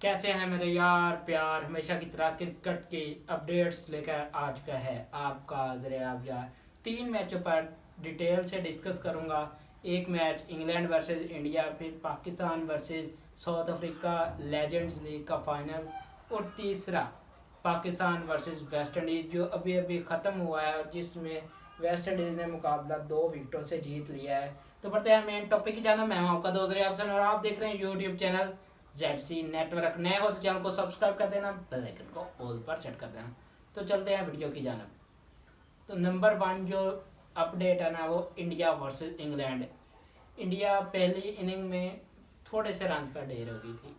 कैसे हैं मेरे यार प्यार। हमेशा की तरह क्रिकेट की अपडेट्स लेकर आ चुका है आपका ज़रिया यार। 3 मैचों पर डिटेल से डिस्कस करूंगा। एक मैच इंग्लैंड वर्सेस इंडिया, फिर Pakistan versus south Africa legends league का फाइनल, और तीसरा पाकिस्तान वर्सेस वेस्ट इंडीज़ जो अभी अभी ख़त्म हुआ है और जिसमें वेस्ट इंडीज़ ने मुकाबला 2 विकेटों से जीत लिया है। तो बढ़ते हैं मेन टॉपिक की जाना। मैं हूं आपका दोस्त रियाब हसन और आप देख रहे हैं यूट्यूब चैनल ZC नेटवर्क। नए हो तो चैनल को सब्सक्राइब कर देना, बेल आइकन को ऑल पर सेट कर देना। तो चलते हैं वीडियो की जानब। तो नंबर 1 जो अपडेट है ना, वो इंडिया वर्सेस इंग्लैंड। इंडिया पहली इनिंग में थोड़े से रन पर ढेर हो गई थी,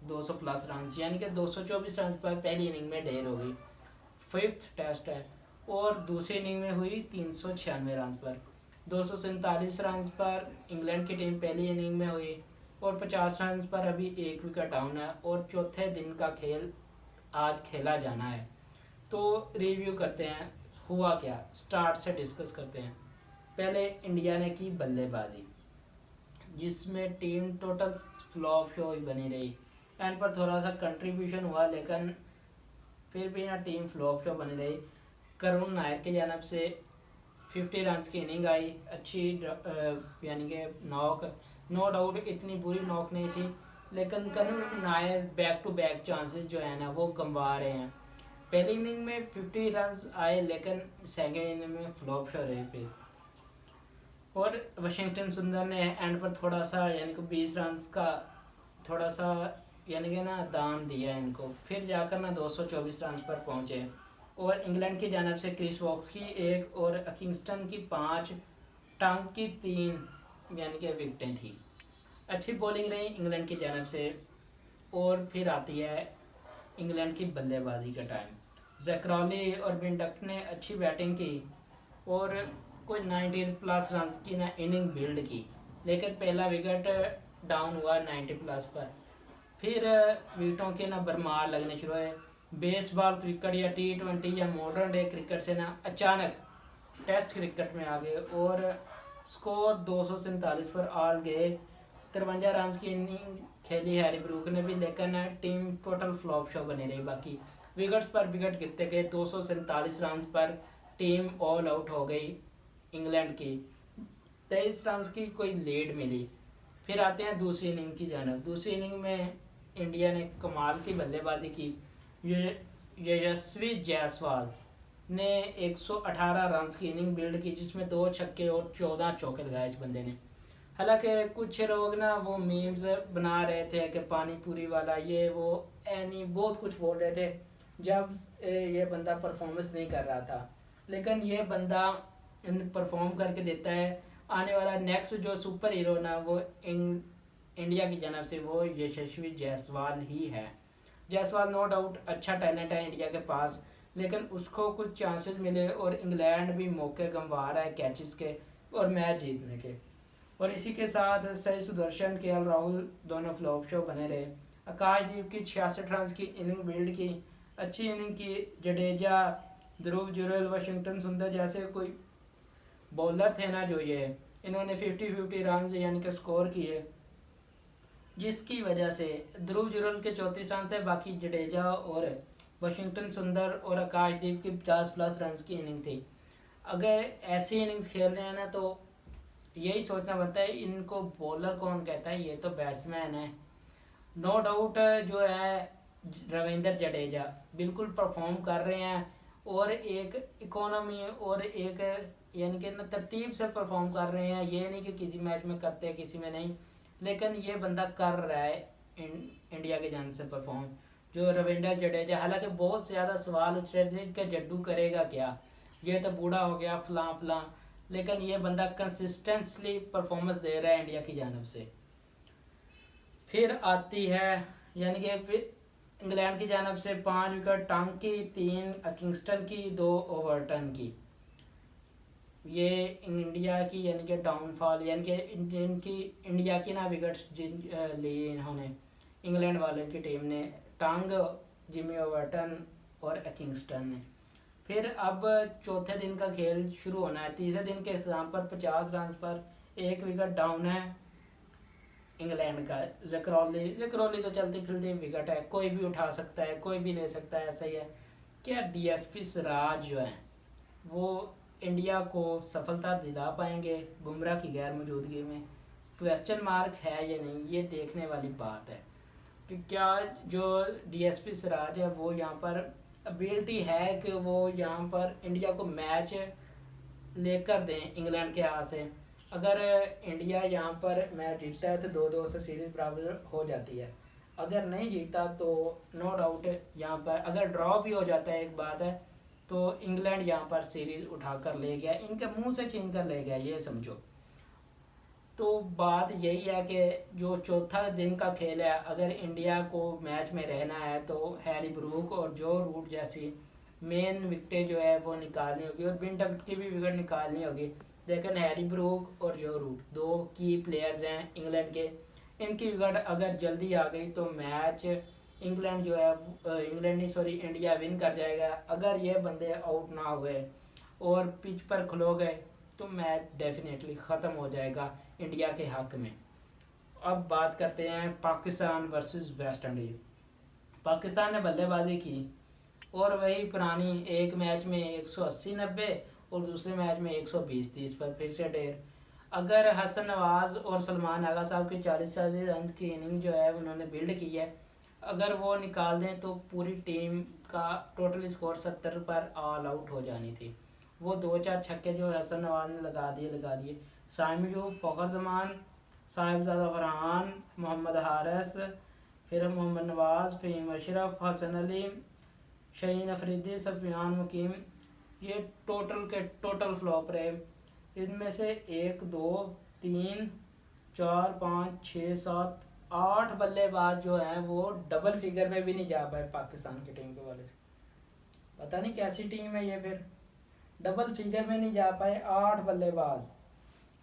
200 प्लस रन, यानी कि 224 रन पर पहली इनिंग में ढेर हो गई। फिफ्थ टेस्ट है। और दूसरी इनिंग में हुई 396 रन पर, 247 रन पर इंग्लैंड की टीम पहली इनिंग में हुई, और 50 रन पर अभी 1 विकेट डाउन है, और चौथे दिन का खेल आज खेला जाना है। तो रिव्यू करते हैं हुआ क्या, स्टार्ट से डिस्कस करते हैं। पहले इंडिया ने की बल्लेबाजी, जिसमें टीम टोटल फ्लॉप शो ही बनी रही। एंड पर थोड़ा सा कंट्रीब्यूशन हुआ, लेकिन फिर भी ना टीम फ्लॉप शो बनी रही। करुण नायर की जानब से 50 रन की इनिंग आई, अच्छी यानी कि नॉक, नो डाउट इतनी बुरी नॉक नहीं थी, लेकिन Karun Nair back to back chances जो है ना वो गंवा रहे हैं। पहली इनिंग में 50 रन आए, लेकिन सेकेंड इनिंग में फ्लॉप शो रहे फिर। और वाशिंगटन सुंदर ने एंड पर थोड़ा सा यानी कि 20 रन का थोड़ा सा यानी कि ना दान दिया इनको, फिर जाकर ना 224 रन पर पहुंचे। और इंग्लैंड की जानब से क्रिस वॉक्स की 1 और किंगस्टन की 5, टांग की 3 यानी कि विकेटें थी। अच्छी बॉलिंग रही इंग्लैंड की जानब से। और फिर आती है इंग्लैंड की बल्लेबाजी का टाइम। जैक्राली और बिंडक ने अच्छी बैटिंग की और कोई 90 प्लस रन की ना इनिंग बिल्ड की, लेकिन पहला विकेट डाउन हुआ 90 प्लस पर। फिर विकेटों के ना बरमार लगने शुरू हुए। बेसबॉल क्रिकेट या T20 या मॉडर्न डे क्रिकेट से ना अचानक टेस्ट क्रिकेट में आ गए, और स्कोर 247 पर ऑल गए। 53 रन की इनिंग खेली हैरी ब्रूक ने भी, लेकिन टीम टोटल फ्लॉप शो बनी रही। बाकी विकेट्स पर विकेट गिरते गए, 247 रन पर टीम ऑल आउट हो गई इंग्लैंड की। 23 रन की कोई लीड मिली। फिर आते हैं दूसरी इनिंग की जानब। दूसरी इनिंग में इंडिया ने कमाल की बल्लेबाजी की। यशस्वी जायसवाल ने 118 रन की इनिंग बिल्ड की, जिसमें 2 छक्के और 14 चौके लगाए इस बंदे ने। हालांकि कुछ लोग ना वो मीम्स बना रहे थे कि पानी पूरी वाला ये वो एनी बहुत कुछ बोल रहे थे जब ये बंदा परफॉर्मेंस नहीं कर रहा था, लेकिन ये बंदा परफॉर्म करके देता है। आने वाला नेक्स्ट जो सुपर हीरो ना वो इंडिया की जानब से वो यशस्वी जायसवाल ही है। जायसवाल नो डाउट अच्छा टैलेंट है इंडिया के पास, लेकिन उसको कुछ चांसेस मिले और इंग्लैंड भी मौके गंवा रहा है कैचेस के और मैच जीतने के। और इसी के साथ सही सुदर्शन KL राहुल दोनों फ्लॉप शो बने रहे। आकाशदीप की 66 रन की इनिंग बिल्ड की, अच्छी इनिंग की। जडेजा, ध्रुव जुरेल, वाशिंगटन सुंदर जैसे कोई बॉलर थे ना जो ये इन्होंने 50-50 रन यानी कि स्कोर किए, जिसकी वजह से ध्रुव जुरेल के 34 रन थे, बाकी जडेजा और वाशिंगटन सुंदर और आकाशदीप की 50 प्लस रन की इनिंग थी। अगर ऐसी इनिंग्स खेल रहे हैं ना तो यही सोचना बनता है इनको बॉलर कौन कहता है, ये तो बैट्समैन है। नो डाउट जो है रविंद्र जडेजा बिल्कुल परफॉर्म कर रहे हैं, और एक इकोनॉमी और एक यानी कि ना तरतीब से परफॉर्म कर रहे हैं। ये नहीं कि किसी मैच में करते हैं किसी में नहीं, लेकिन ये बंदा कर रहा है इंडिया के जान से परफॉर्म जो रविंद्र जडेजा। हालांकि बहुत ज़्यादा सवाल उठ रहे थे कि जड्डू करेगा क्या, ये तो बूढ़ा हो गया फलां फलां, लेकिन ये बंदा कंसिस्टेंटली परफॉर्मेंस दे रहा है इंडिया की जानब से। फिर आती है यानी कि फिर इंग्लैंड की जानब से 5 विकेट टांग की, 3 किंगस्टन की, 2 ओवरटन की। ये इंडिया की यानी कि डाउनफॉल यानी कि इंडिया की ना विकेट्स जिन लिए इन्होंने इंग्लैंड वाले की टीम ने, टांग, जिमी ओवरटन और किंगस्टन ने। फिर अब चौथे दिन का खेल शुरू होना है। तीसरे दिन के अख्ताम पर 50 रन पर 1 विकेट डाउन है, इंग्लैंड का जकरौली तो चलती फिरती विकेट है, कोई भी उठा सकता है, कोई भी ले सकता है, ऐसा ही है। क्या डीएसपी सिराज जो है वो इंडिया को सफलता दिला पाएंगे बुमराह की गैर मौजूदगी में? क्वेश्चन मार्क है या नहीं, ये देखने वाली बात है कि क्या जो डीएसपी सिराज है वो यहाँ पर एबिलिटी है कि वो यहाँ पर इंडिया को मैच लेकर दें इंग्लैंड के हाथ से। अगर इंडिया यहाँ पर मैच जीतता है तो 2-2 से सीरीज बराबर हो जाती है। अगर नहीं जीता तो नो डाउट यहाँ पर अगर ड्रॉ भी हो जाता है, एक बात है, तो इंग्लैंड यहाँ पर सीरीज उठा कर ले गया, इनके मुंह से छीन कर ले गया, ये समझो। तो बात यही है कि जो चौथा दिन का खेल है, अगर इंडिया को मैच में रहना है तो हैरी ब्रूक और जो रूट जैसी मेन विकेटें जो है वो निकालनी होगी, और बिन डविड की भी विकेट निकालनी होगी। लेकिन हैरी ब्रूक और जो रूट दो की प्लेयर्स हैं इंग्लैंड के, इनकी विकेट अगर जल्दी आ गई तो मैच इंग्लैंड जो है इंग्लैंड नहीं सॉरी इंडिया विन कर जाएगा। अगर ये बंदे आउट ना हुए और पिच पर खलो गए तो मैच डेफिनेटली ख़त्म हो जाएगा इंडिया के हक में। अब बात करते हैं Pakistan versus West Indies. Pakistan ने बल्लेबाजी की और वही पुरानी, एक मैच में 180-90 और दूसरे मैच में 120-30 पर फिर से ढेर। अगर हसन नवाज और सलमान आगा साहब की 40-40 रन की इनिंग जो है उन्होंने बिल्ड की है, अगर वो निकाल दें तो पूरी टीम का टोटल स्कोर 70 पर ऑल आउट हो जानी थी। वो 2-4 छक्के जो हसन नवाज ने लगा दिए। साइम अयूब, फ़खर जमान, साहिबजादा फरहान, मोहम्मद हारिस, फिर मोहम्मद नवाज, फ़हीम अशरफ, हसन अली, शहीन अफरीदी, सफियान मुकीम, ये टोटल के टोटल फ्लॉप रहे। इनमें से 1 2 3 4 5 6 7 8 बल्लेबाज जो हैं वो डबल फिगर में भी नहीं जा पाए पाकिस्तान की टीम के वाले से। पता नहीं कैसी टीम है ये, फिर डबल फिगर में नहीं जा पाए 8 बल्लेबाज।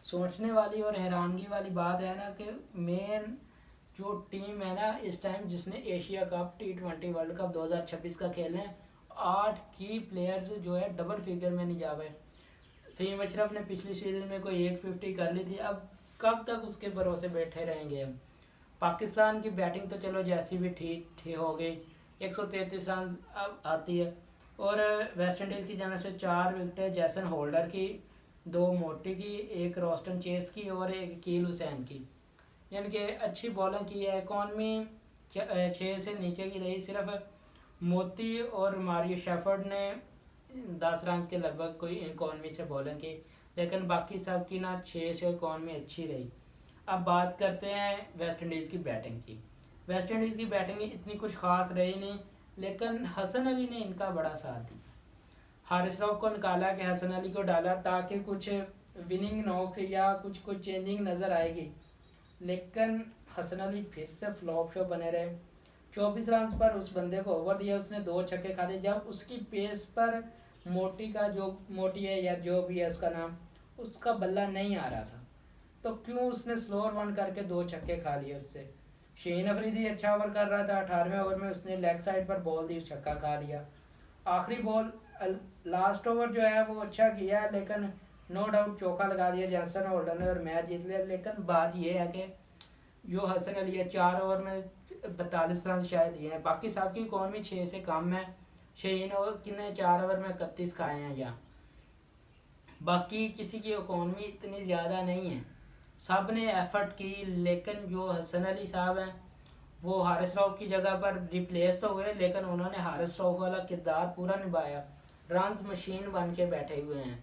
सोचने वाली और हैरानगी वाली बात है ना कि मेन जो टीम है ना इस टाइम जिसने Asia cup T20 world cup 2026 का खेलना है, 8 की प्लेयर्स जो है डबल फिगर में नहीं जा पाए। फ़हीम अशरफ ने पिछली सीजन में कोई 150 कर ली थी, अब कब तक उसके भरोसे बैठे रहेंगे हम। पाकिस्तान की बैटिंग तो चलो जैसी भी ठीक हो गई, 133 रन अब आती है, और वेस्ट इंडीज़ की जानब से 4 विकेटें जैसन होल्डर की, 2 मोटी की, 1 रोस्टन चेस की और 1 कील हुसैन की, यानी कि अच्छी बॉलिंग की है। इकॉनमी 6 से नीचे की रही, सिर्फ मोती और मारियो शेफर्ड ने 10 रन के लगभग कोई इकॉनमी से बॉलिंग की, लेकिन बाकी सब की ना 6 से इकॉनमी अच्छी रही। अब बात करते हैं वेस्ट इंडीज़ की बैटिंग की। वेस्ट इंडीज़ की बैटिंग इतनी कुछ खास रही नहीं, लेकिन हसन अली ने इनका बड़ा साथ दिया। हारिस रऊफ को निकाला कि हसन अली को डाला ताकि कुछ विनिंग नॉक्स या कुछ चेंजिंग नज़र आएगी, लेकिन हसन अली फिर से फ्लॉप शो बने रहे। 24 रन पर उस बंदे को ओवर दिया, उसने 2 छक्के खा लिए। जब उसकी पेस पर मोटी है या जो भी है उसका नाम, उसका बल्ला नहीं आ रहा था, तो क्यों उसने स्लोअर वन करके 2 छक्के खा लिए उससे। शहीन अफरीदी अच्छा ओवर कर रहा था, 18वें ओवर में उसने लेग साइड पर बॉल दी, छक्का खा लिया। आखिरी बॉल लास्ट ओवर जो है वो अच्छा किया, लेकिन नो डाउट चौका लगा दिया जैसन होल्डर ने और मैच जीत लिया। लेकिन बात ये है कि जो हसन अली है 4 ओवर में 42 रन शायद दिए हैं, बाकी सबकी इकॉनमी 6 से कम है। शहीन ने 4 ओवर में 31 खाए हैं, या बाकी किसी की इकॉनमी इतनी ज़्यादा नहीं है, सब ने एफर्ट की। लेकिन जो हसन अली साहब हैं वो हारिस रऊफ की जगह पर रिप्लेस तो हुए, लेकिन उन्होंने हारिस रऊफ वाला किरदार पूरा निभाया, रन्स मशीन बन के बैठे हुए हैं।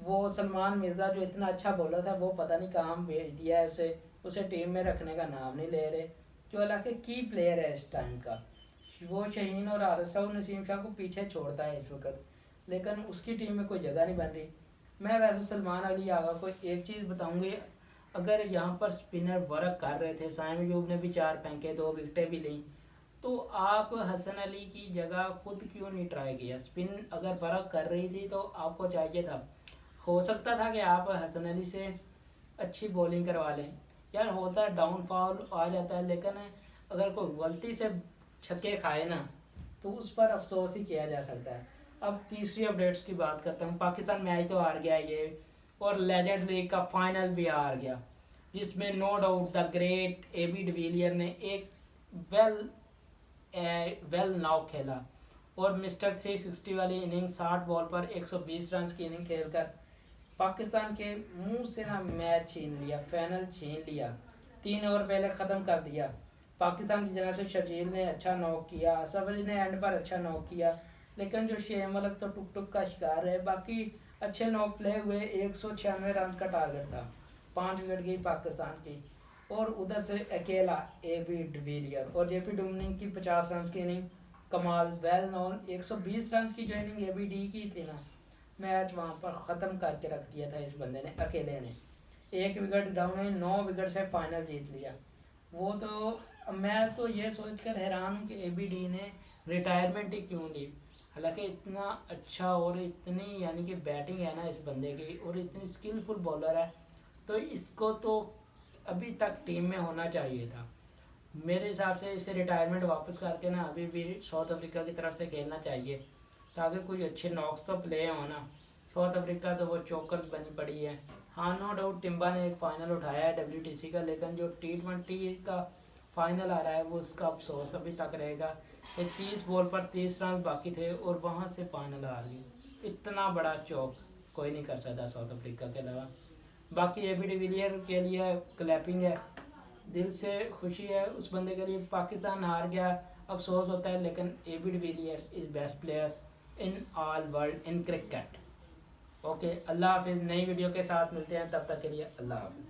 वो सलमान मिर्ज़ा जो इतना अच्छा बॉलर था वो पता नहीं कहाँ भेज दिया है उसे टीम में रखने का नाम नहीं ले रहे, जो हालांकि की प्लेयर है इस टाइम का। वो शहीन और हारिस रऊफ नसीम शाह को पीछे छोड़ता है इस वक्त, लेकिन उसकी टीम में कोई जगह नहीं बन रही। मैं वैसे सलमान अली आगा को एक चीज़ बताऊंगी, अगर यहाँ पर स्पिनर वर्क कर रहे थे, साइम अयूब ने भी 4 फेंके, 2 विकेटें भी ली, तो आप हसन अली की जगह खुद क्यों नहीं ट्राई किया। स्पिन अगर वर्क कर रही थी तो आपको चाहिए था, हो सकता था कि आप हसन अली से अच्छी बॉलिंग करवा लें। यार होता है, डाउनफॉल आ जाता है, लेकिन अगर कोई गलती से छक्के खाए ना तो उस पर अफसोस ही किया जा सकता है। अब तीसरी अपडेट्स की बात करता हूँ। पाकिस्तान मैच तो हार गया ये, और लेजेंड्स लीग का फाइनल भी हार गया। जिसमें no doubt the great AB de Villiers ने एक वेल वेल नाव खेला और मिस्टर 360 वाली इनिंग 60 बॉल पर 120 रन की इनिंग खेलकर पाकिस्तान के मुंह से ना मैच छीन लिया, फाइनल छीन लिया। 3 ओवर पहले ख़त्म कर दिया। पाकिस्तान की जनाब से शर्जील ने अच्छा नॉक किया, असफ अली ने एंड पर अच्छा नॉक किया, लेकिन जो शेम मलिक तो टुक टुक का शिकार है। बाकी अच्छे नॉक प्ले हुए, 196 रन का टारगेट था, 5 विकेट गई पाकिस्तान की। और उधर से अकेला AB डिविलियर और JP डुमिनिंग की 50 रन की इनिंग, कमाल वेल नॉन 120 रन की जो इनिंग ABD की थी ना, मैच वहाँ पर ख़त्म करके रख दिया था इस बंदे ने अकेले ने। 1 विकेट डाउन है, 9 विकेट से फाइनल जीत लिया। वो तो मैं तो ये सोचकर हैरान हूँ कि ABD ने रिटायरमेंट ही क्यों ली। हालांकि इतना अच्छा और इतनी यानी कि बैटिंग है ना इस बंदे की, और इतनी स्किलफुल बॉलर है, तो इसको तो अभी तक टीम में होना चाहिए था। मेरे हिसाब से इसे रिटायरमेंट वापस करके ना अभी भी साउथ अफ्रीका की तरफ से खेलना चाहिए, ताकि कोई अच्छे नॉक्स तो प्ले हो ना। साउथ अफ्रीका तो वो चोकर्स बनी पड़ी है। हाँ, नो डाउट टिम्बा ने एक फ़ाइनल उठाया है WTC का, लेकिन जो T20 का फाइनल आ रहा है वो उसका अफसोस अभी तक रहेगा कि 30 बॉल पर 30 रन बाकी थे और वहाँ से फाइनल आ गई। इतना बड़ा चौक कोई नहीं कर सकता साउथ अफ्रीका के अलावा। बाकी AB डिविलियर के लिए क्लैपिंग है, दिल से खुशी है उस बंदे के लिए। पाकिस्तान हार गया, अफसोस होता है, लेकिन AB de Villiers is best player in all world in cricket. Okay, अल्लाह हाफिज़। नई वीडियो के साथ मिलते हैं, तब तक के लिए अल्लाह हाफिज़।